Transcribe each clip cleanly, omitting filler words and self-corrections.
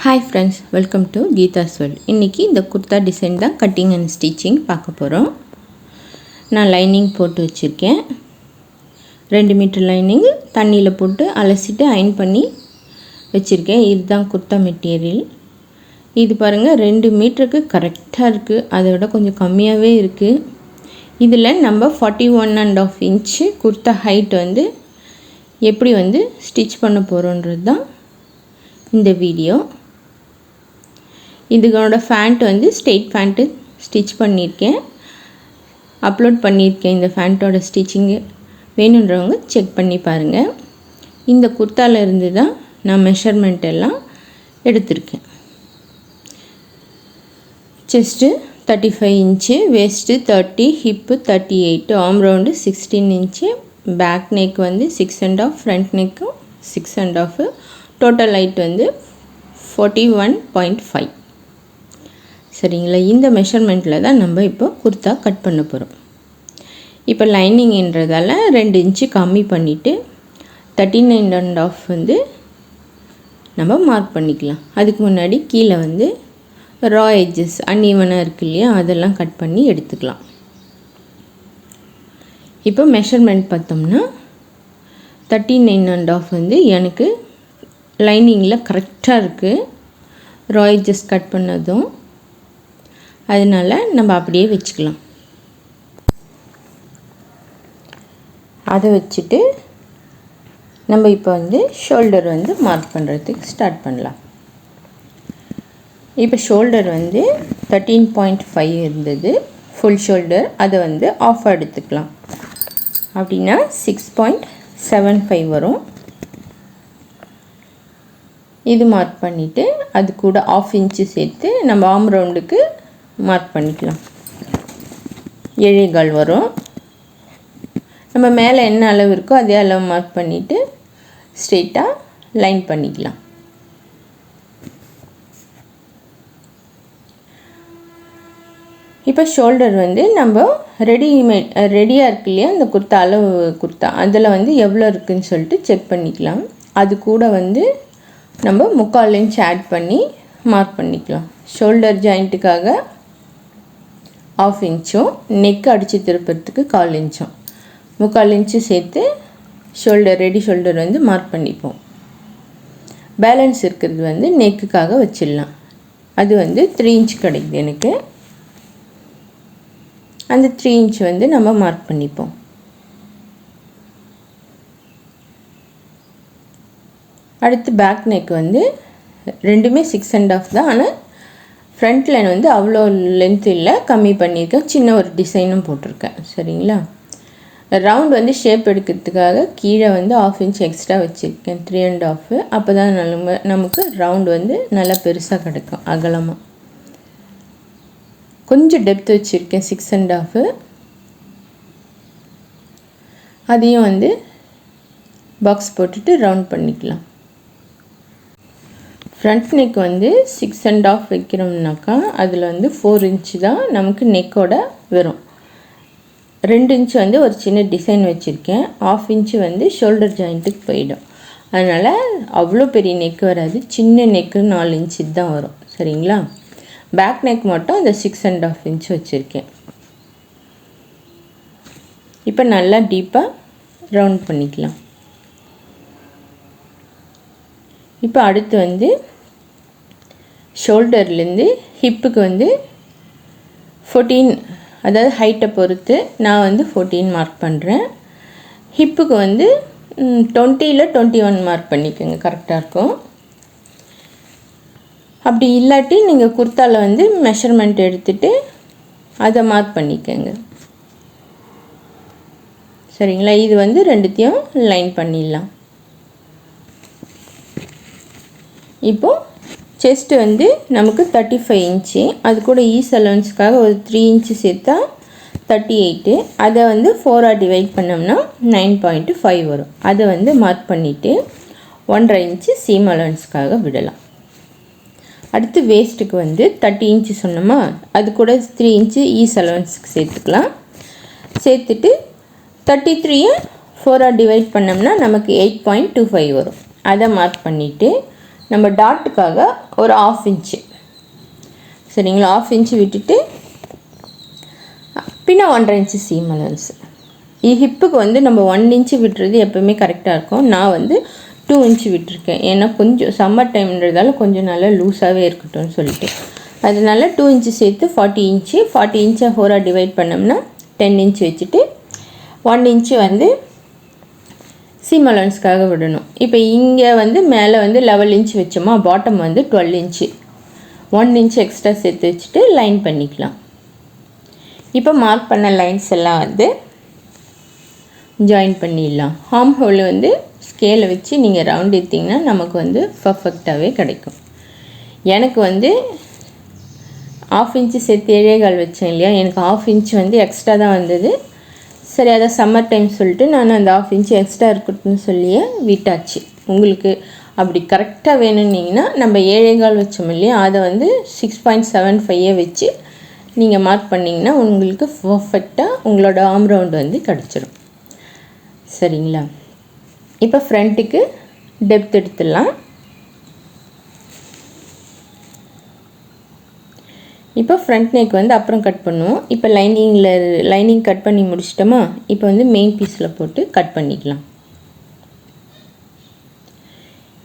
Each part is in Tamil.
Hi friends, welcome to Geetha's World. இன்னைக்கு இந்த குர்தா டிசைன் தான் கட்டிங் அண்ட் ஸ்டிச்சிங் பார்க்க போகிறோம். நான் லைனிங் போட்டு வச்சுருக்கேன். 2 மீட்டர் லைனிங் தண்ணியில் போட்டு அலசிட்டு அயன் பண்ணி வச்சுருக்கேன். இதுதான் குர்தா மெட்டீரியல். இது பாருங்கள் 2 மீட்டருக்கு கரெக்டாக இருக்குது. அதை விட கொஞ்சம் கம்மியாகவே இருக்குது. இதில் நம்ம 41.5 இன்ச்சு குர்தா ஹைட் வந்து எப்படி வந்து ஸ்டிச் பண்ண போகிறோன்றது தான் இந்த வீடியோ. இதுகளோட ஃபேண்ட் வந்து ஸ்ட்ரெயிட் ஃபேண்ட்டு ஸ்டிச் பண்ணியிருக்கேன், அப்லோட் பண்ணியிருக்கேன். இந்த ஃபேண்ட்டோட ஸ்டிச்சிங்கு வேணுன்றவங்க செக் பண்ணி பாருங்கள். இந்த குர்த்தாவில் இருந்து தான் நான் மெஷர்மெண்ட் எல்லாம் எடுத்திருக்கேன். Chest 35 inch, waist 30, hip 38, arm round 16 inch, back neck வந்து 6.5, ஃப்ரண்ட் நெக்கும் 6.5, டோட்டல் ஹைட் வந்து 41.5. சரிங்களா? இந்த மெஷர்மெண்ட்டில் தான் நம்ம இப்போ குர்தா கட் பண்ண போகிறோம். இப்போ லைனிங்ன்றதால 2 இன்ச்சு கம்மி பண்ணிவிட்டு 39.5 வந்து நம்ம மார்க் பண்ணிக்கலாம். அதுக்கு முன்னாடி கீழே வந்து ரா எட்ஜஸ் அன்ஈவனாக இருக்குது இல்லையா, அதெல்லாம் கட் பண்ணி எடுத்துக்கலாம். இப்போ மெஷர்மெண்ட் பார்த்தோம்னா 39.5 வந்து எனக்கு லைனிங்கில் கரெக்டாக இருக்குது. ரா எட்ஜஸ் கட் பண்ணதும் அதனால் நம்ம அப்படியே வச்சுக்கலாம். அதை வச்சுட்டு நம்ம இப்போ வந்து ஷோல்டர் வந்து மார்க் பண்ணுறதுக்கு ஸ்டார்ட் பண்ணலாம். இப்போ ஷோல்டர் வந்து 13.5 இருந்தது ஃபுல் ஷோல்டர். அதை வந்து ஆஃப் எடுத்துக்கலாம். அப்படின்னா 6.75 வரும். இது மார்க் பண்ணிவிட்டு அது கூட 1/2 இன்ச்சு சேர்த்து நம்ம ஆர்ம் ரவுண்டுக்கு மார்க் பண்ணிக்கலாம். 7.25 வரும். நம்ம மேலே என்ன அளவு இருக்கோ அதே அளவு மார்க் பண்ணிவிட்டு ஸ்ட்ரெயிட்டாக லைன் பண்ணிக்கலாம். இப்போ ஷோல்டர் வந்து நம்ம ரெடியாக இருக்கு இல்லையா, அந்த குர்த்தா அளவு குர்த்தா அதில் வந்து எவ்வளோ இருக்குதுன்னு சொல்லிட்டு செக் பண்ணிக்கலாம். அது கூட வந்து நம்ம 3/4 இன்ச் ஆட் பண்ணி மார்க் பண்ணிக்கலாம். ஷோல்டர் ஜாயிண்ட்டுக்காக 1/2 இன்ச்சும் நெக் அடித்து திருப்புறதுக்கு 1/4 இன்ச்சும் 3/4 இன்ச்சு சேர்த்து ரெடி ஷோல்டர் வந்து மார்க் பண்ணிப்போம். பேலன்ஸ் இருக்கிறது வந்து நெக்குக்காக வச்சிடலாம். அது வந்து 3 இன்ச் கிடைக்குது எனக்கு. அந்த 3 இன்ச் வந்து நம்ம மார்க் பண்ணிப்போம். அடுத்து பேக் நெக் வந்து ரெண்டுமே 6.5 தான். ஆனால் ஃப்ரண்ட் லைன் வந்து அவ்வளோ லென்த் இல்லை, கம்மி பண்ணியிருக்கேன். சின்ன ஒரு டிசைனும் போட்டிருக்கேன். சரிங்களா? ரவுண்ட் வந்து ஷேப் எடுக்கிறதுக்காக கீழே வந்து 1/2 இன்ச் எக்ஸ்ட்ரா வச்சுருக்கேன், 3.5. அப்போ தான் நமக்கு ரவுண்ட் வந்து நல்லா பெருசாக கிடைக்கும், அகலமாக. கொஞ்சம் டெப்த் வச்சுருக்கேன் 6.5. அதையும் வந்து பாக்ஸ் போட்டுட்டு ரவுண்ட் பண்ணிக்கலாம். ஃப்ரண்ட் நெக் வந்து 6.5 வைக்கிறோம்னாக்கா அதில் வந்து 4 இன்ச்சு தான் நமக்கு நெக்கோட வரும். 2 இன்ச்சு வந்து ஒரு சின்ன டிசைன் வச்சுருக்கேன். 1/2 இன்ச்சு வந்து ஷோல்டர் ஜாயிண்ட்டுக்கு போயிடும். அதனால் அவ்வளோ பெரிய நெக் வராது. சின்ன நெக்கு 4 இன்ச்சு தான் வரும். சரிங்களா? பேக் நெக் மட்டும் அந்த 6.5 இன்ச்சு வச்சுருக்கேன். இப்போ நல்லா டீப்பாக ரவுண்ட் பண்ணிக்கலாம். இப்போ அடுத்து வந்து ஷோல்டர்லேருந்து ஹிப்புக்கு வந்து 14, அதாவது ஹைட்டை பொறுத்து நான் வந்து 14 மார்க் பண்ணுறேன். ஹிப்புக்கு வந்து 20 21 மார்க் பண்ணிக்கோங்க, கரெக்டாக இருக்கும். அப்படி இல்லாட்டி நீங்கள் குர்த்தாவில் வந்து மெஷர்மெண்ட் எடுத்துகிட்டு அதை மார்க் பண்ணிக்கோங்க. சரிங்களா? இது வந்து ரெண்டுத்தையும் லைன் பண்ணிடலாம். இப்போது செஸ்ட்டு வந்து நமக்கு 35 இன்ச்சு. அது கூட ஈஸ் அலவன்ஸ்க்காக ஒரு 3 இன்ச்சு சேர்த்தா 38. அதை வந்து 4 டிவைட் பண்ணோம்னா 9.5 வரும். அதை வந்து மார்க் பண்ணிவிட்டு 1.5 இன்ச்சு சீம் அலவன்ஸ்க்காக விடலாம். அடுத்து வேஸ்ட்டுக்கு வந்து 30 இன்ச்சு சொன்னோமா, அது கூட 3 இன்ச்சு ஈஸ் அலவன்ஸுக்கு சேர்த்துக்கலாம். சேர்த்துட்டு 33 4 டிவைட் பண்ணோம்னா நமக்கு 8.25 வரும். அதை மார்க் பண்ணிவிட்டு நம்ம டாட்டுக்காக ஒரு 1/2 இன்ச்சு சரிங்களா, 1/2 இன்ச்சு விட்டுட்டு பின்ன 1.5 இன்ச்சு சீம் அலவன்ஸ். ஹிப்புக்கு வந்து நம்ம 1 இன்ச்சு விட்டுறது எப்போவுமே கரெக்டாக இருக்கும். நான் வந்து 2 இன்ச்சு விட்டுருக்கேன், ஏன்னா கொஞ்சம் சம்மர் டைம்ன்றதால கொஞ்சம் நல்லா லூஸாகவே இருக்கட்டும்னு சொல்லிட்டு. அதனால 2 இன்ச்சு சேர்த்து 40 இன்ச்சு. 40 இன்ச்சை 4ஆக டிவைட் பண்ணோம்னா 10 இன்ச்சு வச்சுட்டு 1 இன்ச்சு வந்து சீம் அலவன்ஸ்க்காக விடணும். இப்போ இங்கே வந்து மேலே வந்து 11 இன்ச்சு வச்சோமா, பாட்டம் வந்து 12 இன்ச்சு, 1 இன்ச்சு எக்ஸ்ட்ரா சேர்த்து வச்சுட்டு லைன் பண்ணிக்கலாம். இப்போ மார்க் பண்ண லைன்ஸ் எல்லாம் வந்து ஜாயின் பண்ணிடலாம். ஹார்ம் ஹோல் வந்து ஸ்கேலை வச்சு நீங்கள் ரவுண்ட் எடுத்திங்கன்னா நமக்கு வந்து பர்ஃபெக்டாகவே கிடைக்கும். எனக்கு வந்து 1/2 இன்ச்சு சேர்த்து 7.25 வச்சேன் இல்லையா, எனக்கு 1/2 இன்ச்சு வந்து எக்ஸ்ட்ரா தான் வந்தது. சரி, அதை சம்மர் டைம் சொல்லிட்டு நான் அந்த 1/2 இன்ச்சு எக்ஸ்ட்ரா இருக்கட்டும்னு சொல்லியே விட்டாச்சு. உங்களுக்கு அப்படி கரெக்டாக வேணும்னிங்கன்னா நம்ம 7.25 வச்சோம் இல்லையா, அதை வந்து 6.75 வச்சு நீங்கள் மார்க் பண்ணிங்கன்னா உங்களுக்கு பர்ஃபெக்டாக உங்களோட ஆர்ம் ரவுண்ட் வந்து கிடச்சிரும். சரிங்களா, இப்போ ஃப்ரண்ட்டுக்கு டெப்த் எடுத்துடலாம். இப்போ ஃப்ரண்ட் நெக் வந்து அப்புறம் கட் பண்ணுவோம். இப்போ லைனிங் கட் பண்ணி முடிச்சிட்டோமா, இப்போ வந்து மெயின் பீஸில் போட்டு கட் பண்ணிக்கலாம்.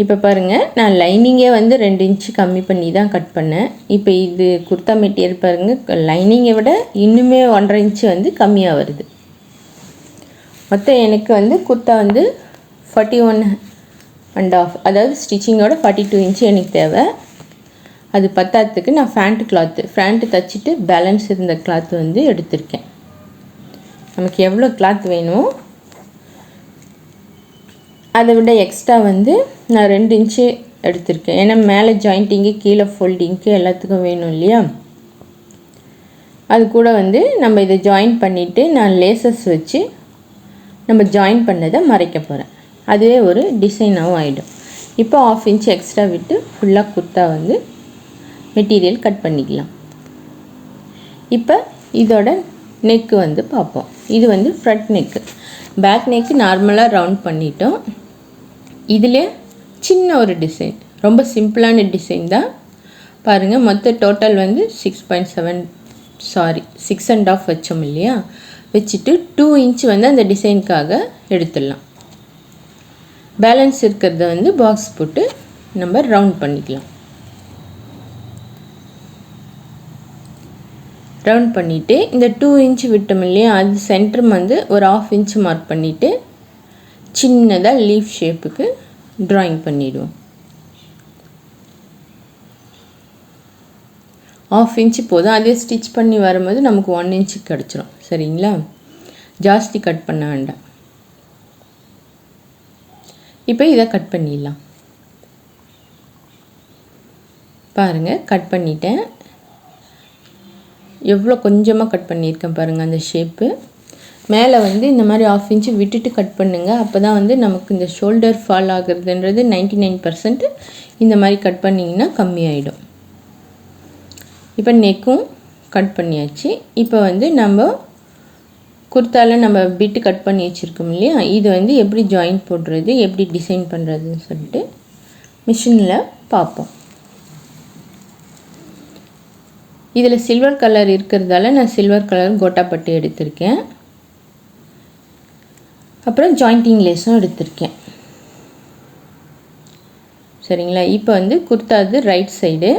இப்போ பாருங்கள், நான் லைனிங்கே வந்து 2 இன்ச்சு கம்மி பண்ணி தான் கட் பண்ணேன். இப்போ இது குர்த்தா மெட்டீரியல் பாருங்கள், லைனிங்கை விட இன்னுமே 1.5 இன்ச்சு வந்து கம்மியாக வருது. மொத்தம் எனக்கு வந்து குர்த்தா வந்து 41.5, அதாவது ஸ்டிச்சிங்கோட 42 இன்ச்சு எனக்கு தேவை. அது பத்தாததுக்கு நான் ஃபேண்ட்டு தைச்சிட்டு பேலன்ஸ் இருந்த கிளாத் வந்து எடுத்திருக்கேன். நமக்கு எவ்வளோ கிளாத் வேணும் அதை விட எக்ஸ்ட்ரா வந்து நான் 2 இன்ச்சு எடுத்திருக்கேன். ஏன்னா மேலே ஜாயிண்டிங்கு கீழே ஃபோல்டிங்க்கு எல்லாத்துக்கும் வேணும் இல்லையா. அது கூட வந்து நம்ம இதை ஜாயின் பண்ணிவிட்டு நான் லேசஸ் வச்சு நம்ம ஜாயின் பண்ணதை மறைக்க போகிறேன். அதுவே ஒரு டிசைனாகவும் ஆகிடும். இப்போ 1/2 இன்ச்சு எக்ஸ்ட்ரா விட்டு ஃபுல்லாக குர்த்தா வந்து மெட்டீரியல் கட் பண்ணிக்கலாம். இப்போ இதோட நெக்கு வந்து பார்ப்போம். இது வந்து ஃப்ரண்ட் நெக்கு. பேக் நெக்கு நார்மலாக ரவுண்ட் பண்ணிட்டோம். இதில் சின்ன ஒரு டிசைன், ரொம்ப சிம்பிளான டிசைன் தான். பாருங்கள், மொத்த டோட்டல் வந்து 6.5 வச்சோம் இல்லையா, வச்சுட்டு 2 இன்ச்சு வந்து அந்த டிசைனுக்காக எடுத்துடலாம். பேலன்ஸ் இருக்கிறத வந்து பாக்ஸ் போட்டு நம்ம ரவுண்ட் பண்ணிக்கலாம். ரவுண்ட் பண்ணிவிட்டு இந்த 2 இன்ச்சு விட்டோம் இல்லையா, அது சென்டர் வந்து ஒரு 1/2 இன்ச்சு மார்க் பண்ணிவிட்டு சின்னதாக லீஃப் ஷேப்புக்கு ட்ராயிங் பண்ணிவிடுவோம். 1/2 இன்ச்சு போதும். அதே ஸ்டிச் பண்ணி வரும்போது நமக்கு 1 இன்ச்சு கிடச்சிரும். சரிங்களா, ஜாஸ்தி கட் பண்ண வேண்டாம். இப்போ இதை கட் பண்ணிடலாம். பாருங்கள், கட் பண்ணிட்டேன். எவ்வளோ கொஞ்சமாக கட் பண்ணியிருக்கேன் பாருங்கள் அந்த ஷேப்பு. மேலே வந்து இந்த மாதிரி 1/2 இன்ச்சு விட்டுட்டு கட் பண்ணுங்கள். அப்போ தான் வந்து நமக்கு இந்த ஷோல்டர் ஃபால் ஆகுறதுன்றது 99% இந்த மாதிரி கட் பண்ணிங்கன்னா கம்மியாயிடும். இப்போ நெக்கும் கட் பண்ணியாச்சு. இப்போ வந்து நம்ம குர்த்தாவில் நம்ம பிட்டு கட் பண்ணி வச்சுருக்கோம் இல்லையா, இது வந்து எப்படி ஜாயின் போடுறது, எப்படி டிசைன் பண்ணுறதுன்னு சொல்லிட்டு மிஷினில் பார்ப்போம். இதில் சில்வர் கலர் இருக்கிறதால நான் சில்வர் கலர் கோட்டாப்பட்டு எடுத்திருக்கேன். அப்புறம் ஜாயிண்டிங் லேஸும் எடுத்திருக்கேன். சரிங்களா, இப்போ வந்து குர்த்தாது ரைட் சைடு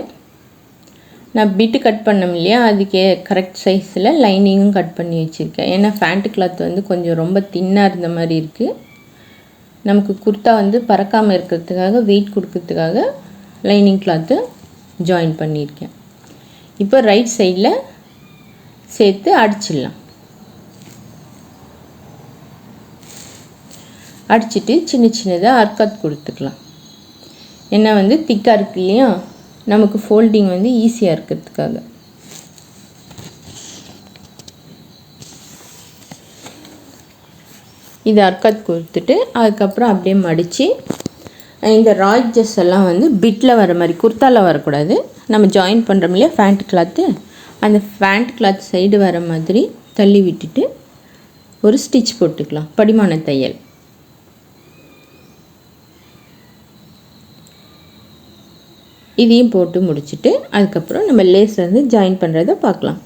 நான் பிட்டு கட் பண்ணோம் இல்லையா, அதுக்கு கரெக்ட் சைஸில் லைனிங்கும் கட் பண்ணி வச்சுருக்கேன். ஏன்னா ஃபேண்ட்டு கிளாத் வந்து கொஞ்சம் ரொம்ப தின்னாக இருந்த மாதிரி இருக்குது. நமக்கு குர்த்தா வந்து பறக்காமல் இருக்கிறதுக்காக, வெயிட் கொடுக்கறதுக்காக லைனிங் கிளாத்து ஜாயின் பண்ணியிருக்கேன். இப்போ ரைட் சைடில் சேர்த்து அடிச்சிடலாம். அடிச்சுட்டு சின்ன சின்னதாக அர்க்காத் கொடுத்துக்கலாம். ஏன்னா வந்து திக்காக இருக்கு இல்லையா, நமக்கு ஃபோல்டிங் வந்து ஈஸியாக இருக்கிறதுக்காக. இது அர்க்காத் கொடுத்துட்டு அதுக்கப்புறம் அப்படியே மடித்து இந்த ராய்ஜஸ் எல்லாம் வந்து பிட்டில் வர மாதிரி, குர்த்தாவில் வரக்கூடாது. நம்ம ஜாயின் பண்ணுறோம் இல்லையா ஃபேண்ட் கிளாத்து, அந்த ஃபேண்ட் கிளாத் சைடு வர மாதிரி தள்ளி விட்டுட்டு ஒரு ஸ்டிச் போட்டுக்கலாம், படிமான தையல். இதையும் போட்டு முடிச்சுட்டு அதுக்கப்புறம் நம்ம லேஸ் வந்து ஜாயின் பண்ணுறதை பார்க்கலாம்.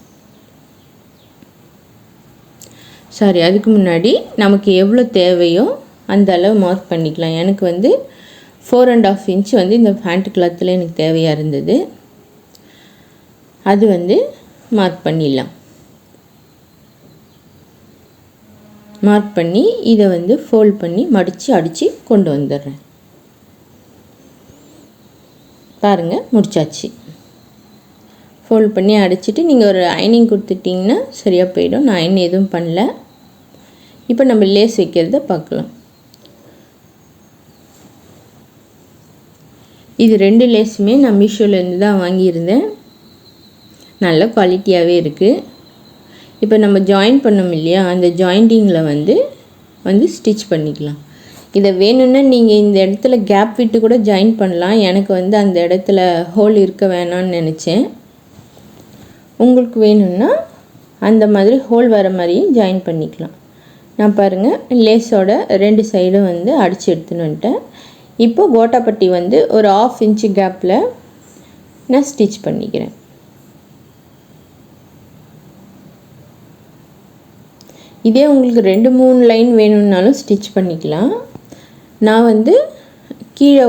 சாரி, அதுக்கு முன்னாடி நமக்கு எவ்வளோ தேவையோ அந்த அளவு மார்க் பண்ணிக்கலாம். எனக்கு வந்து 4.5 இன்ச் வந்து இந்த பேண்ட் கிளாத்தில் எனக்கு தேவையாக இருந்தது. அது வந்து மார்க் பண்ணிடலாம். மார்க் பண்ணி இதை வந்து ஃபோல்ட் பண்ணி மடித்து அடித்து கொண்டு வந்துடுறேன். பாருங்கள், முடிச்சாச்சு. ஃபோல்ட் பண்ணி அடிச்சுட்டு நீங்கள் ஒரு அயனிங் கொடுத்துட்டிங்கன்னா சரியாக போயிடும். நான் அயன் எதுவும் பண்ணல. இப்போ நம்ம லேஸ் வைக்கிறத பார்க்கலாம். இது 2 லேஸுமே நான் மீஷோலேருந்து தான் வாங்கியிருந்தேன். நல்ல குவாலிட்டியாகவே இருக்குது. இப்போ நம்ம ஜாயின் பண்ணோம் இல்லையா, அந்த ஜாயிண்டிங்கில் வந்து ஸ்டிச் பண்ணிக்கலாம். இதை வேணும்னா நீங்கள் இந்த இடத்துல கேப் விட்டு கூட ஜாயின் பண்ணலாம். எனக்கு வந்து அந்த இடத்துல ஹோல் இருக்க வேணான்னு நினச்சேன். உங்களுக்கு வேணும்னா அந்த மாதிரி ஹோல் வர மாதிரியும் ஜாயின் பண்ணிக்கலாம். நான் பாருங்கள், லேஸோட 2 சைடும் வந்து அடித்து எடுத்துன்னு வந்துட்டேன். இப்போ கோட்டாப்பட்டி வந்து ஒரு 1/2 இன்ச்சு கேப்பில் நான் ஸ்டிச் பண்ணிக்கிறேன். இதே உங்களுக்கு 2-3 லைன் வேணும்னாலும் ஸ்டிச் பண்ணிக்கலாம். நான் வந்து கீழே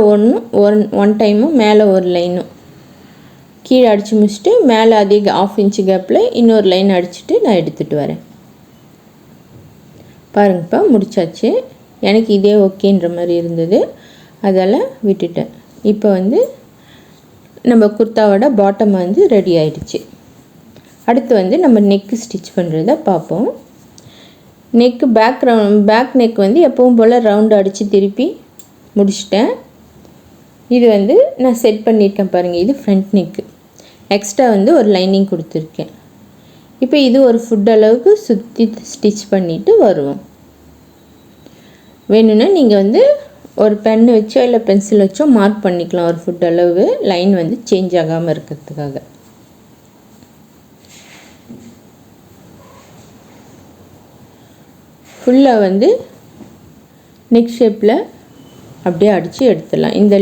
ஒன் டைமும் மேலே ஒரு லைனும் கீழே அடித்து முடிச்சுட்டு மேலே அதே 1/2 இன்ச்சு கேப்பில் இன்னொரு லைன் அடிச்சுட்டு நான் எடுத்துகிட்டு வரேன். பாருங்கப்பா, முடிச்சாச்சு. எனக்கு இதே ஓகேன்ற மாதிரி இருந்தது, அதால் விட்டுட்டேன். இப்போ வந்து நம்ம குர்த்தாவோட பாட்டம் வந்து ரெடி ஆகிடுச்சு. அடுத்து வந்து நம்ம நெக்கு ஸ்டிச் பண்ணுறத பார்ப்போம். நெக்கு பேக் நெக் வந்து எப்பவும் போல் ரவுண்டு அடித்து திருப்பி முடிச்சிட்டேன். இது வந்து நான் செட் பண்ணியிருக்கேன் பாருங்கள். இது ஃப்ரண்ட் நெக்கு. எக்ஸ்ட்ரா வந்து ஒரு லைனிங் கொடுத்துருக்கேன். இப்போ இது ஒரு ஃபுட் அளவுக்கு சுற்றி ஸ்டிச் பண்ணிவிட்டு வருவோம். வேணும்னா நீங்கள் வந்து ஒரு பென்னு வச்சோ இல்லை பென்சில் வச்சோ மார்க் பண்ணிக்கலாம் ஒரு ஃபுட் அளவு, லைன் வந்து சேஞ்ச் ஆகாமல் இருக்கிறதுக்காக. ஃபுல்லாக வந்து நெக் ஷேப்பில் அப்படியே அடித்து எடுத்துடலாம். இந்த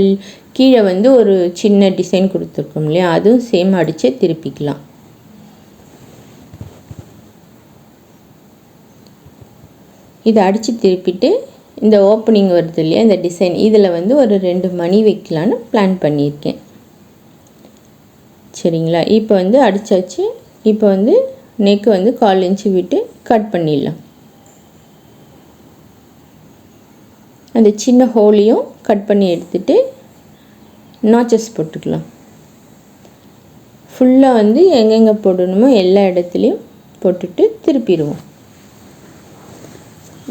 கீழே வந்து ஒரு சின்ன டிசைன் கொடுத்துருக்கோம் இல்லையா, அதுவும் சேம் அடித்து திருப்பிக்கலாம். இதை அடித்து திருப்பிட்டு இந்த ஓப்பனிங் வருது இல்லையா, இந்த டிசைன், இதில் வந்து ஒரு 2 மணி வைக்கலான்னு பிளான் பண்ணியிருக்கேன். சரிங்களா? இப்போ வந்து அடித்தாச்சு. இப்போ வந்து நெக்கு வந்து 1/4 இன்ச்சு விட்டு கட் பண்ணிடலாம். அந்த சின்ன ஹோலையும் கட் பண்ணி எடுத்துகிட்டு நாச்சஸ் போட்டுக்கலாம். ஃபுல்லாக வந்து எங்கெங்கே போடணுமோ எல்லா இடத்துலையும் போட்டுட்டு திருப்பிடுவோம்.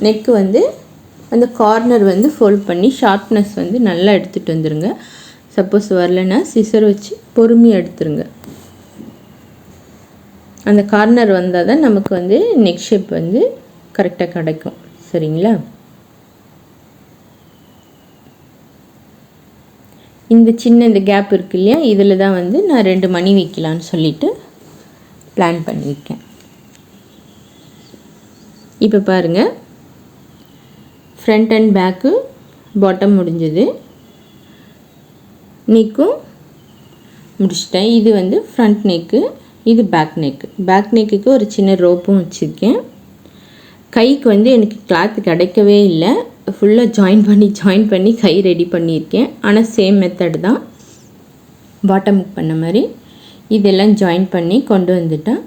நெக்கு வந்து அந்த கார்னர் வந்து ஃபோல்ட் பண்ணி ஷார்ப்னஸ் வந்து நல்லா எடுத்துகிட்டு வந்துடுங்க. சப்போஸ் வரலைன்னா சிசர் வச்சு பொறுமையாக எடுத்துருங்க. அந்த கார்னர் வந்தால் தான் நமக்கு வந்து நெக் ஷேப் வந்து கரெக்டாக கிடைக்கும். சரிங்களா? இந்த கேப் இருக்கு இல்லையா, இதில் தான் வந்து நான் 2 மணி வைக்கலான்னு சொல்லிட்டு பிளான் பண்ணியிருக்கேன். இப்போ பாருங்கள், ஃப்ரண்ட் அண்ட் பேக்கு பாட்டம் முடிஞ்சது, நெக்கும் முடிச்சிட்டேன். இது வந்து ஃப்ரண்ட் நெக்கு, இது பேக் நெக்கு. பேக் நெக்குக்கு ஒரு சின்ன ரோப்பும் வச்சுருக்கேன். கைக்கு வந்து எனக்கு கிளாத் கிடைக்கவே இல்லை. ஃபுல்லாக ஜாயின் பண்ணி கை ரெடி பண்ணியிருக்கேன். ஆனால் சேம் மெத்தட் தான் பாட்டமுக்கு பண்ண மாதிரி. இதெல்லாம் ஜாயின் பண்ணி கொண்டு வந்துட்டால்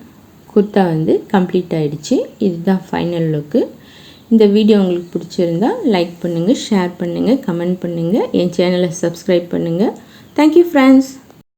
குர்த்தா வந்து கம்ப்ளீட் ஆகிடுச்சு. இதுதான் ஃபைனல் லுக்கு. இந்த வீடியோ உங்களுக்கு பிடிச்சிருந்தா லைக் பண்ணுங்கள், ஷேர் பண்ணுங்கள், கமெண்ட் பண்ணுங்கள், என் சேனலை சப்ஸ்கிரைப் பண்ணுங்கள். Thank you friends.